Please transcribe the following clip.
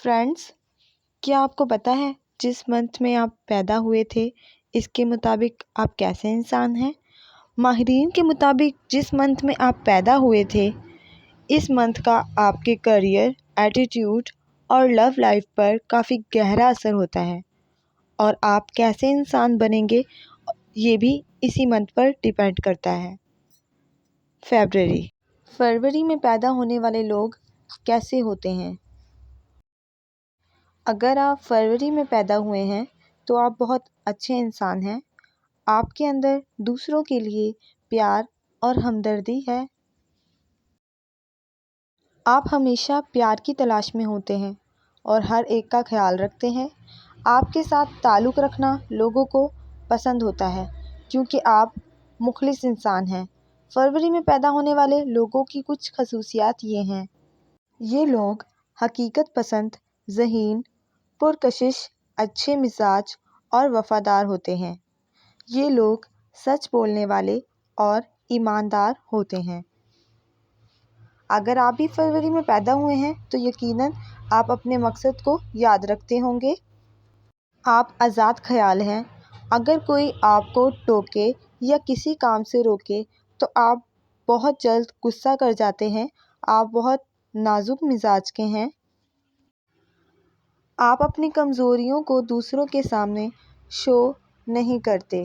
Friends, کیا آپ کو پتہ ہے جس منتھ میں آپ پیدا ہوئے تھے اس کے مطابق آپ کیسے انسان ہیں؟ ماہرین کے مطابق جس منتھ میں آپ پیدا ہوئے تھے اس منتھ کا آپ کے کیریئر، ایٹیٹیوڈ اور لو لائف پر کافی گہرا اثر ہوتا ہے، اور آپ کیسے انسان بنیں گے یہ بھی اسی منتھ پر ڈیپینڈ کرتا ہے۔ فروری میں پیدا ہونے والے لوگ کیسے ہوتے ہیں؟ اگر آپ فروری میں پیدا ہوئے ہیں تو آپ بہت اچھے انسان ہیں۔ آپ کے اندر دوسروں کے لیے پیار اور ہمدردی ہے۔ آپ ہمیشہ پیار کی تلاش میں ہوتے ہیں اور ہر ایک کا خیال رکھتے ہیں۔ آپ کے ساتھ تعلق رکھنا لوگوں کو پسند ہوتا ہے کیونکہ آپ مخلص انسان ہیں۔ فروری میں پیدا ہونے والے لوگوں کی کچھ خصوصیات یہ ہیں۔ یہ لوگ حقیقت پسند، ذہین، پرکشش، اچھے مزاج اور وفادار ہوتے ہیں۔ یہ لوگ سچ بولنے والے اور ایماندار ہوتے ہیں۔ اگر آپ بھی فروری میں پیدا ہوئے ہیں تو یقیناً آپ اپنے مقصد کو یاد رکھتے ہوں گے۔ آپ آزاد خیال ہیں۔ اگر کوئی آپ کو ٹوکے یا کسی کام سے روکے تو آپ بہت جلد غصہ کر جاتے ہیں۔ آپ بہت نازک مزاج کے ہیں۔ آپ اپنی کمزوریوں کو دوسروں کے سامنے شو نہیں کرتے۔